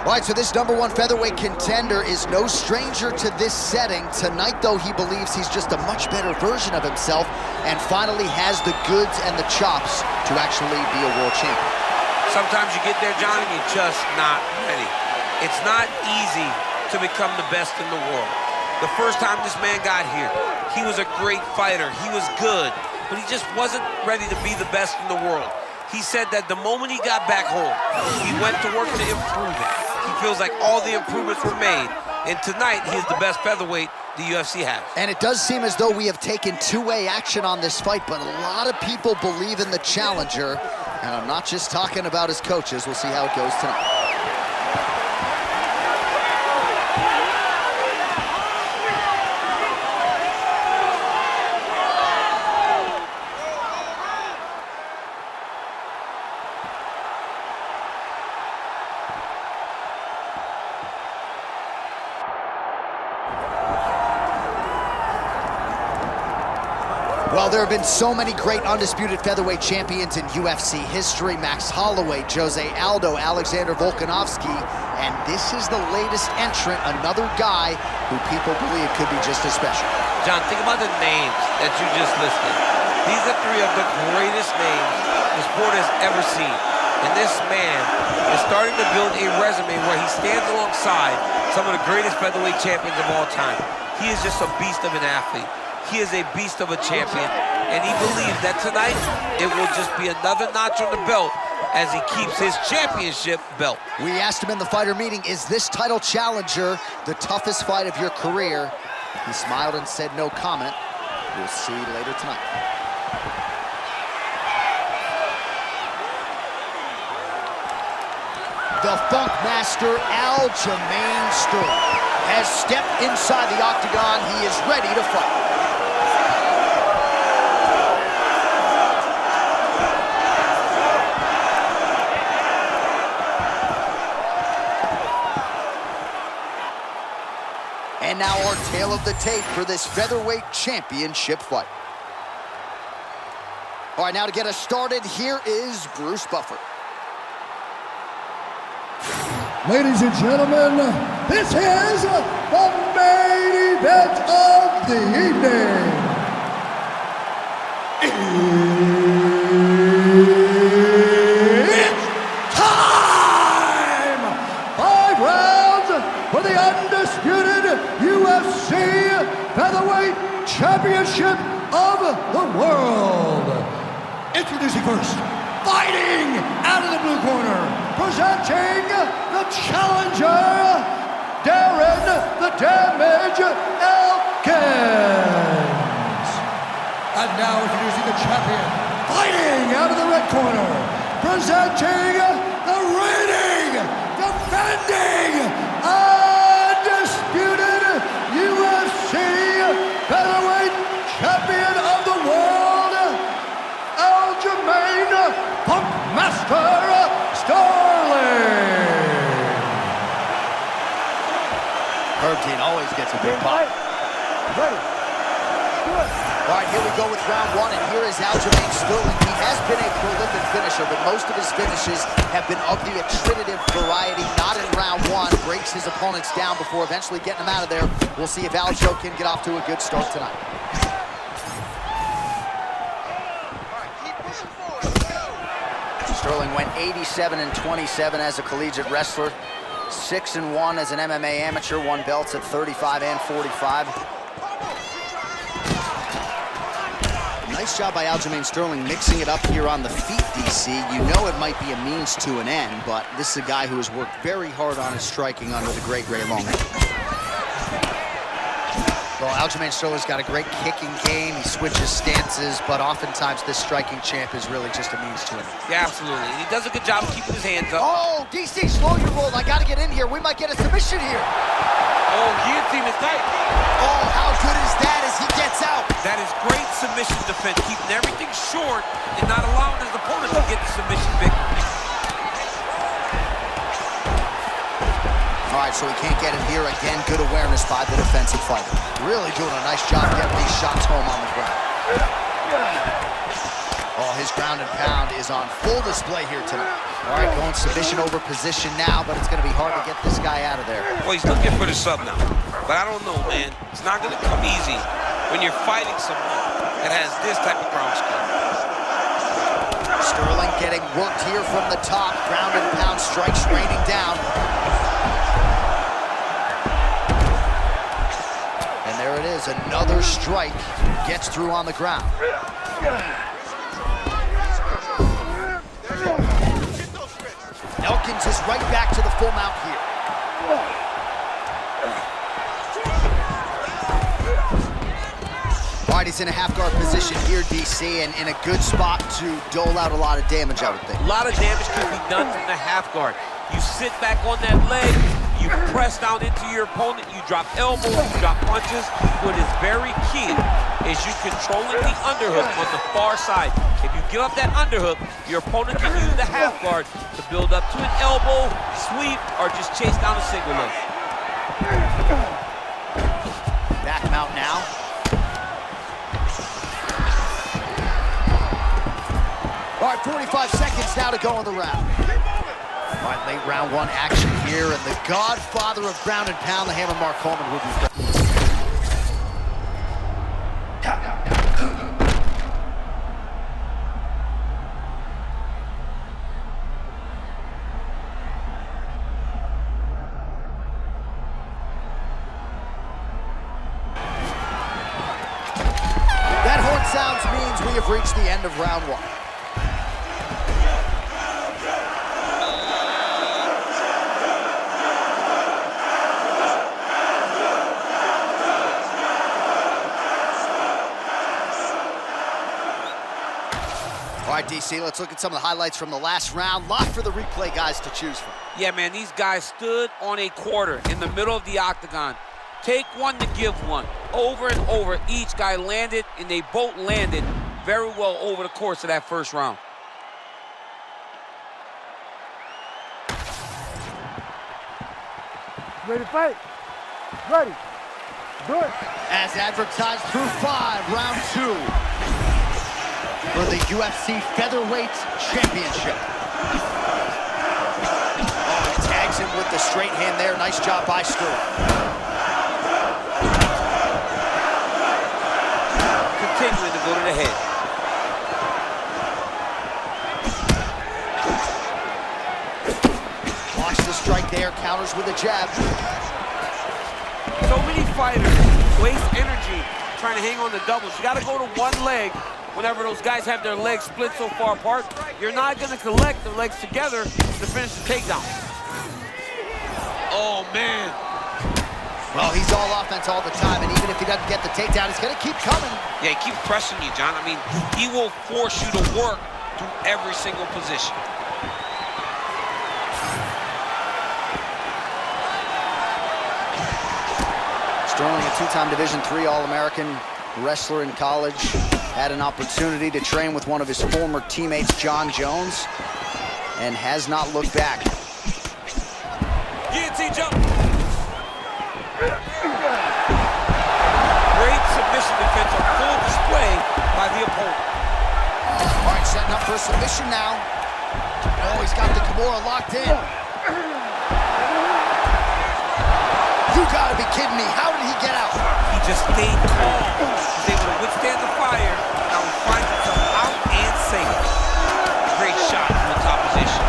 All right, so this #1 featherweight contender is no stranger to this setting. Tonight, though, he believes he's just a much better version of himself and finally has the goods and the chops to actually be a world champion. Sometimes you get there, John, and you're just not ready. It's not easy to become the best in the world. The first time this man got here, he was a great fighter. He was good, but he just wasn't ready to be the best in the world. He said that the moment he got back home, he went to work to improve it. He feels like all the improvements were made, and tonight he is the best featherweight the UFC has. And it does seem as though we have taken two-way action on this fight, but a lot of people believe in the challenger, and I'm not just talking about his coaches. We'll see how it goes tonight. Well, there have been so many great undisputed featherweight champions in UFC history. Max Holloway, Jose Aldo, Alexander Volkanovski, and this is the latest entrant, another guy who people believe could be just as special. John, think about the names that you just listed. These are three of the greatest names the sport has ever seen. And this man is starting to build a resume where he stands alongside some of the greatest featherweight champions of all time. He is just a beast of an athlete. He is a beast of a champion, and he believes that tonight it will just be another notch on the belt as he keeps his championship belt. We asked him in the fighter meeting, is this title challenger the toughest fight of your career? He smiled and said no comment. We'll see later tonight. The Funk Master, Aljamain has stepped inside the octagon. He is ready to fight. And now our tale of the tape for this featherweight championship fight. All right, now to get us started, here is Bruce Buffer. Ladies and gentlemen, this is the main event of the evening. It's time! 5 rounds for the undisputed UFC Featherweight Championship of the world. Introducing first, fighting out of the blue corner, presenting the challenger, Darren the Damage Elkins. And now introducing the champion, fighting out of the red corner, presenting the reigning, defending, undisputed UFC Featherweight Champion of the world, Aljamain Funk Master Sterling. Herb Dean always gets a big pop. All right, here we go with round 1, and here is Aljamain Sterling. He has been a prolific finisher, but most of his finishes have been of the attritive variety, not in round 1. Breaks his opponents down before eventually getting them out of there. We'll see if Aljo can get off to a good start tonight. Sterling went 87-27 as a collegiate wrestler, 6-1 as an MMA amateur, won belts at 35 and 45. Nice job by Aljamain Sterling mixing it up here on the feet, DC. You know it might be a means to an end, but this is a guy who has worked very hard on his striking under the great Ray Longman. Well, Aljamain Sterling's got a great kicking game. He switches stances, but oftentimes this striking champ is really just a means to an end. Yeah, absolutely. And he does a good job of keeping his hands up. Oh, DC, slow your roll. I got to get in here. We might get a submission here. Oh, guillotine is tight. Oh, how good is that as he gets out? That is great submission defense, keeping everything short and not allowing his opponent to get the submission victory. All right, so he can't get it here. Again, good awareness by the defensive fighter. Really doing a nice job getting these shots home on the ground. Oh, his ground and pound is on full display here tonight. All right, going submission over position now, but it's going to be hard to get this guy out of there. Well, he's looking for the sub now. But I don't know, man. It's not going to come easy when you're fighting someone that has this type of ground skill. Sterling getting worked here from the top. Ground and pound strikes raining down. And there it is, another strike. Gets through on the ground. Elkins is right back to the full mount here. All right, he's in a half-guard position here, DC, and in a good spot to dole out a lot of damage, I would think. A lot of damage can be done from the half guard. You sit back on that leg, you press down into your opponent, you drop elbows, you drop punches. What is very key is you controlling the underhook on the far side. If you give up that underhook, your opponent can use the half guard to build up to an elbow, sweep, or just chase down a single leg. Back mount now. All right, 45 seconds now to go in the round. All right, late round one action here, and the godfather of ground and pound, the Hammer Mark Coleman, will be present. That horn sounds means we have reached the end of round one. All right, DC, let's look at some of the highlights from the last round. Lot for the replay guys to choose from. Yeah, man, these guys stood on a quarter in the middle of the octagon. Take one to give one. Over and over, each guy landed, and they both landed very well over the course of that first round. Ready to fight? Ready. Do it. As advertised through 5, round 2. For the UFC Featherweight Championship. Oh, he tags him with the straight hand there. Nice job by Sterling. Continuing to go to the head. Watch the strike there. Counters with a jab. So many fighters waste energy trying to hang on the doubles. You got to go to one leg. Whenever those guys have their legs split so far apart, you're not going to collect the legs together to finish the takedown. Oh, man. Well, he's all offense all the time, and even if he doesn't get the takedown, he's going to keep coming. Yeah, he keeps pressing you, John. I mean, he will force you to work through every single position. Sterling, a two-time Division III All-American wrestler in college, had an opportunity to train with one of his former teammates, John Jones, and has not looked back. Guillotine jump. Great submission defense on full display by the opponent. All right, setting up for a submission now. Oh, he's got the Kimura locked in. You gotta be kidding me. How did he get out? He just stayed calm. He's able to withstand the fire. Now he finds himself out and safe. Great shot from the top position.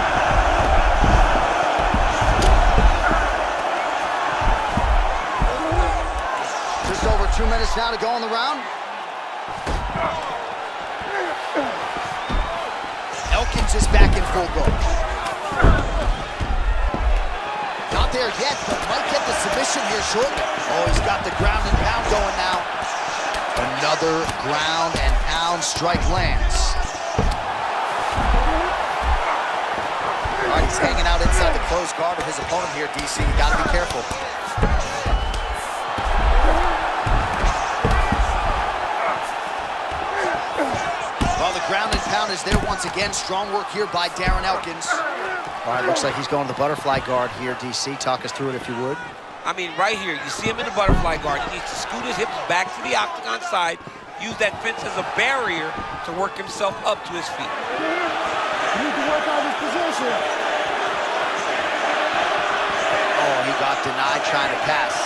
Just over 2 minutes now to go in the round. Elkins is back in full go. Not there yet, but might get the submission here shortly. Oh, he's got the ground and pound going now. Another ground and pound strike lands. All right, he's hanging out inside the closed guard of his opponent here, DC. You gotta be careful. Well, the ground and pound is there once again. Strong work here by Darren Elkins. All right, looks like he's going to the butterfly guard here, DC. Talk us through it if you would. I mean, right here, you see him in the butterfly guard. He needs to scoot his hips back to the octagon side, use that fence as a barrier to work himself up to his feet. You need to work on this position. Oh, he got denied trying to pass.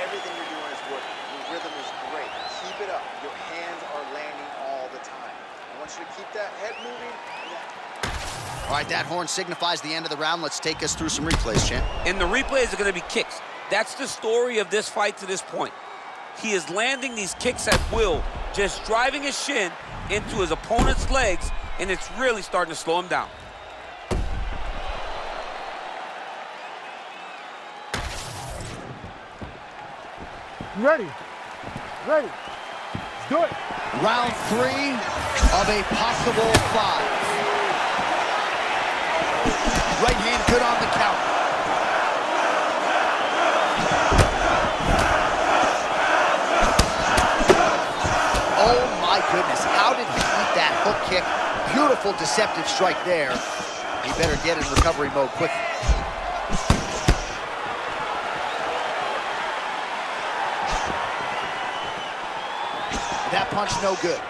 Everything you're doing is working. Your rhythm is great. Keep it up. Your hands are landing all the time. I want you to keep that head moving. All right, that horn signifies the end of the round. Let's take us through some replays, champ. And the replays are going to be kicks. That's the story of this fight to this point. He is landing these kicks at will, just driving his shin into his opponent's legs, and it's really starting to slow him down. You ready? Ready. Let's do it. Round 3 of a possible 5. Right hand good on the counter. Oh my goodness, how did he eat that hook kick? Beautiful deceptive strike there. He better get in recovery mode quickly. That punch no good.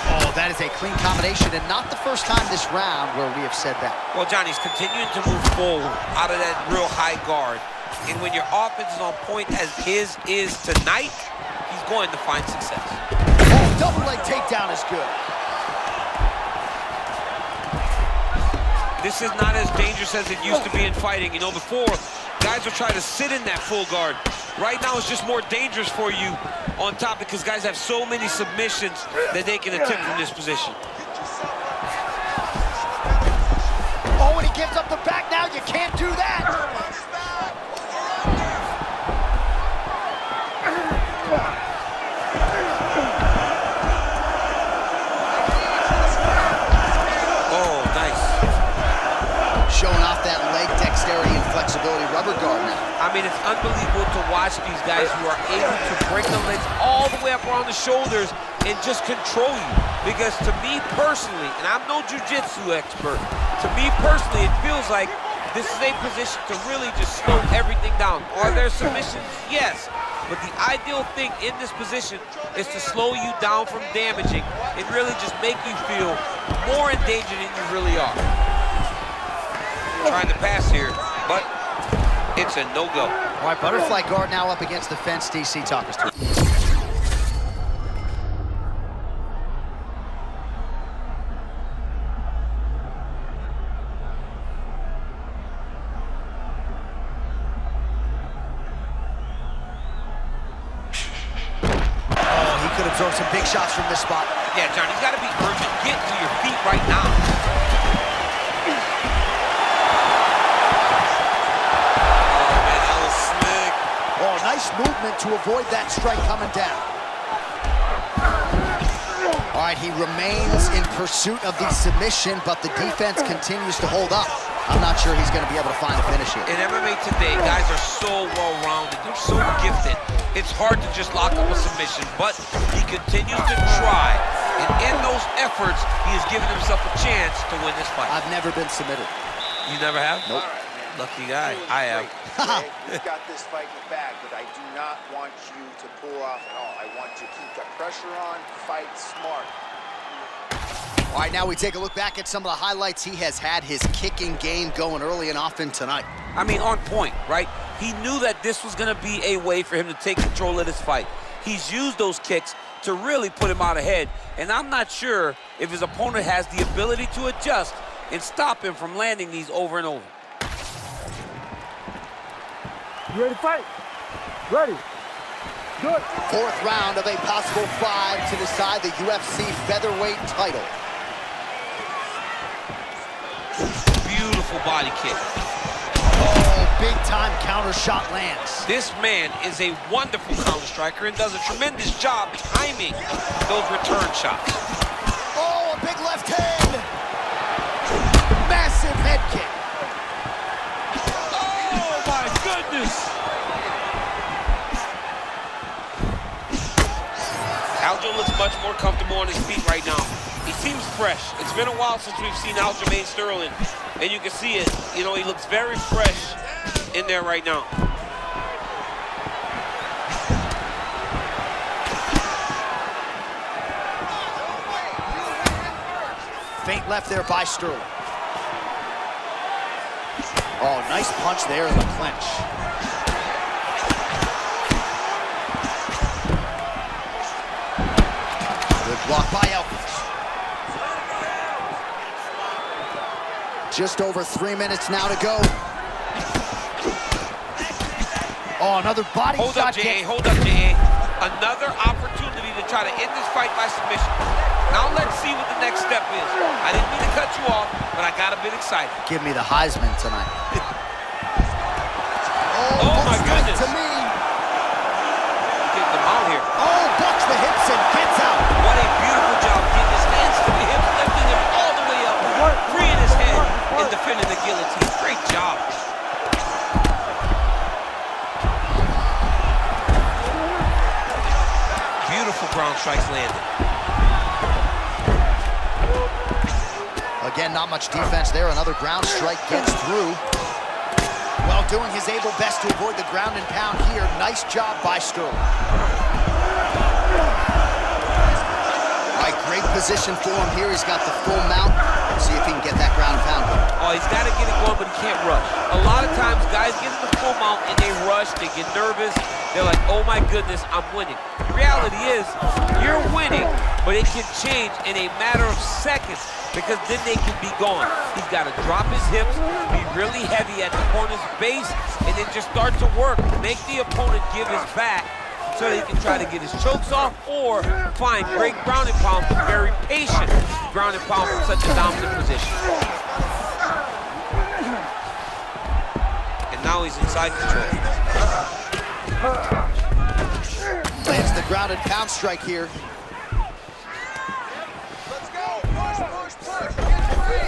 Oh, that is a clean combination, and not the first time this round where we have said that. Well, Johnny's continuing to move forward out of that real high guard. And when your offense is on point as his is tonight, he's going to find success. Oh, double leg takedown is good. This is not as dangerous as it used to be in fighting. You know, before, guys would try to sit in that full guard. Right now, it's just more dangerous for you on top because guys have so many submissions that they can attempt from this position. Oh, and he gives up the back now. You can't do that. Showing off that leg dexterity and flexibility. Rubber guard now. I mean, it's unbelievable to watch these guys who are able to bring the legs all the way up around the shoulders and just control you. Because to me personally, and I'm no jiu-jitsu expert, to me personally, it feels like this is a position to really just slow everything down. Are there submissions? Yes. But the ideal thing in this position is to slow you down from damaging and really just make you feel more in danger than you really are. Trying to pass here, but it's a no-go. All right, butterfly guard now up against the fence. DC, talk us through. Oh, he could absorb some big shots from this spot. Yeah, John, he's got to be urgent. Get to your feet right now. Nice movement to avoid that strike coming down. All right, he remains in pursuit of the submission, but the defense continues to hold up. I'm not sure he's going to be able to find a finish here. In MMA today, guys are so well-rounded. They're so gifted. It's hard to just lock up a submission, but he continues to try. And in those efforts, he has given himself a chance to win this fight. I've never been submitted. You never have? Nope. Lucky guy. I have. You've got this fight in the bag, but I do not want you to pull off at all. I want you to keep the pressure on, fight smart. All right, now we take a look back at some of the highlights. He has had his kicking game going early and often tonight. I mean, on point, right? He knew that this was going to be a way for him to take control of this fight. He's used those kicks to really put him out ahead, and I'm not sure if his opponent has the ability to adjust and stop him from landing these over and over. You ready to fight? Ready. Do it. 4th round of a possible 5 to decide the UFC featherweight title. Beautiful body kick. Oh, big time counter shot lands. This man is a wonderful counter striker and does a tremendous job timing those return shots. Oh, a big left hand. Massive head kick. Oh my goodness. Aljo looks much more comfortable on his feet right now. He seems fresh. It's been a while since we've seen Aljamain Sterling, and you can see it. You know, he looks very fresh in there right now. Feint left there by Sterling. Oh, nice punch there in the clinch. Good block by Elkins. Just over 3 minutes now to go. Oh, another body shot. Hold up, J.A. Another opportunity to try to end this fight by submission. Now let's see what the next step is. I didn't mean to cut you off, but I got a bit excited. Give me the Heisman tonight. Oh my goodness. To me. Getting them out here. Oh, bucks the hips and gets out. What a beautiful job getting his hands to the hips, lifting him all the way up, freeing his head and defending the guillotine. Great job. Beautiful ground strikes landed. Again, not much defense there. Another ground strike gets through. Well, doing his able best to avoid the ground and pound here. Nice job by Sterling. All right, great position for him here. He's got the full mount. Let's see if he can get that ground and pound going. Oh, he's got to get it going, but he can't rush. A lot of times, guys get in the full mount and they rush, they get nervous. They're like, oh my goodness, I'm winning. The reality is, you're winning, but it can change in a matter of seconds because then they can be gone. He's got to drop his hips, be really heavy at the opponent's base, and then just start to work. Make the opponent give his back so that he can try to get his chokes off or find great ground and pound, but very patient ground and pound from such a dominant position. And now he's inside control. Lands the ground and pound strike here.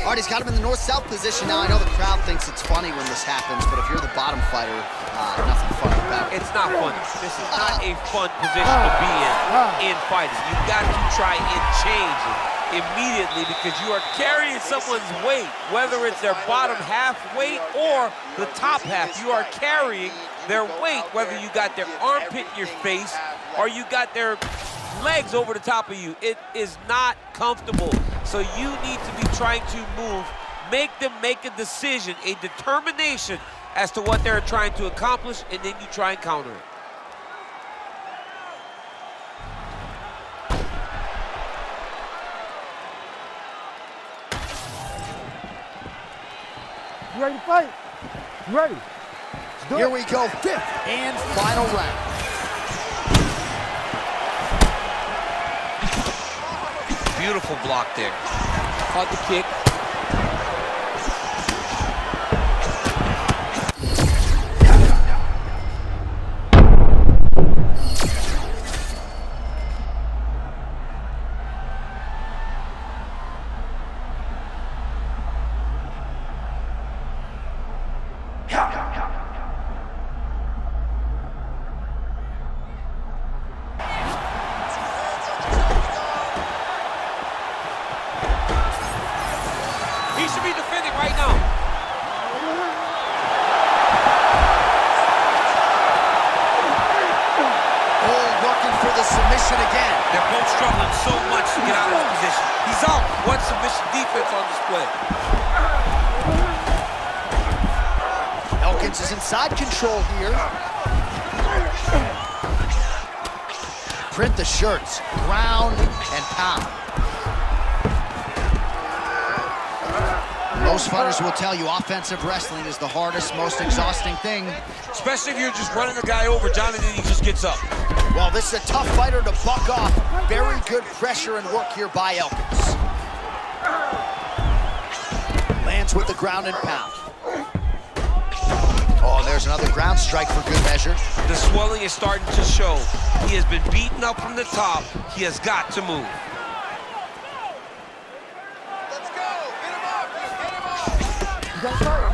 All right, he's got him in the north-south position now. I know the crowd thinks it's funny when this happens, but if you're the bottom fighter, nothing funny about it. It's not funny. This is not a fun position to be in fighting. You've got to try and change it immediately because you are carrying someone's weight, whether it's their bottom half weight or the top half. You are carrying their weight, whether you got their armpit in your face or you got their legs over the top of you. It is not comfortable. So you need to be trying to move, make them make a decision, a determination as to what they're trying to accomplish, and then you try and counter it. You ready to fight? You ready? Here we go, fifth and final round. Beautiful block there. Caught the kick. He should be defending right now. Oh, looking for the submission again. They're both struggling so much to get out of this position. He's out. One submission defense on display. Elkins is inside control here. Print the shirts, ground and pound. Most fighters will tell you offensive wrestling is the hardest, most exhausting thing. Especially if you're just running a guy over, Johnny, then he just gets up. Well, this is a tough fighter to buck off. Very good pressure and work here by Elkins. Lands with the ground and pound. Oh, there's another ground strike for good measure. The swelling is starting to show. He has been beaten up from the top. He has got to move. Let's go. Get him up. Get him up.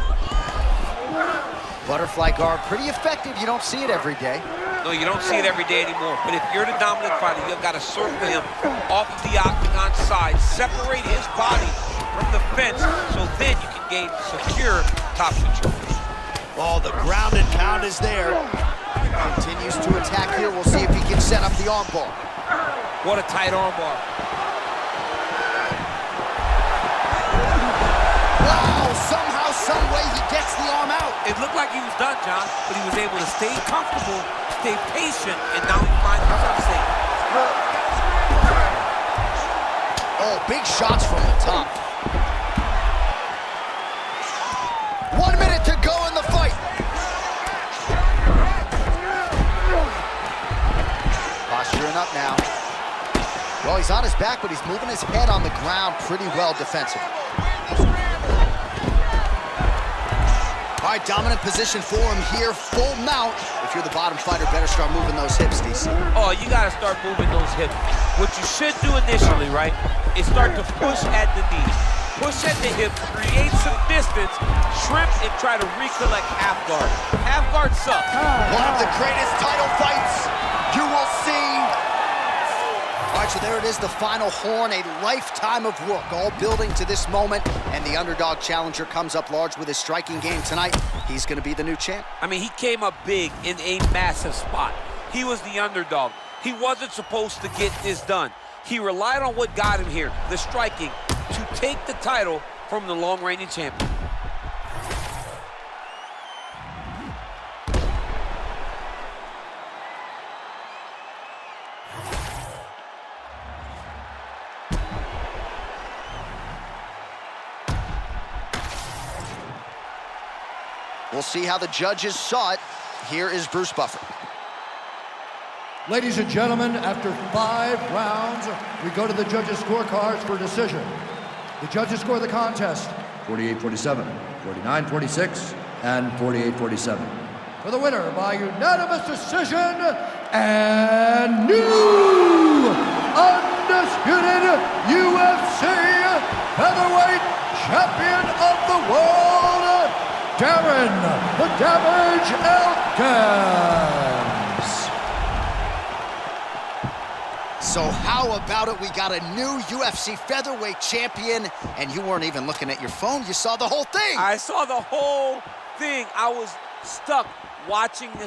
Butterfly guard, pretty effective. You don't see it every day. No, you don't see it every day anymore. But if you're the dominant fighter, you've got to circle him off of the octagon side, separate his body from the fence, so then you can gain secure top control. Oh, the ground and pound is there. Continues to attack here. We'll see if he can set up the armbar. What a tight armbar. Wow, somehow, some way he gets the arm out. It looked like he was done, John, but he was able to stay comfortable, stay patient, and now he finds himself safe. Oh, big shots from the top. 1 minute to go in the fight. Posturing up now. Well, he's on his back, but he's moving his head on the ground pretty well defensively. All right, dominant position for him here, full mount. If you're the bottom fighter, better start moving those hips, DC. Oh, you got to start moving those hips. What you should do initially, right, is start to push at the knees. Push at the hips, create some distance, shrimp, and try to recollect half guard. Half guard sucks. One of the greatest title fights you will see. All right, so there it is, the final horn, a lifetime of work, all building to this moment, and the underdog challenger comes up large with his striking game tonight. He's going to be the new champ. I mean, he came up big in a massive spot. He was the underdog. He wasn't supposed to get this done. He relied on what got him here, the striking, to take the title from the long-reigning champion. We'll see how the judges saw it. Here is Bruce Buffer. Ladies and gentlemen, after 5 rounds, we go to the judges' scorecards for decision. The judges score the contest 48-47, 49-46, and 48-47. For the winner by unanimous decision and new undisputed UFC featherweight champion of the world, Darren "The Damage" Elkins. So how about it? We got a new UFC featherweight champion, and you weren't even looking at your phone. You saw the whole thing. I saw the whole thing. I was stuck watching this.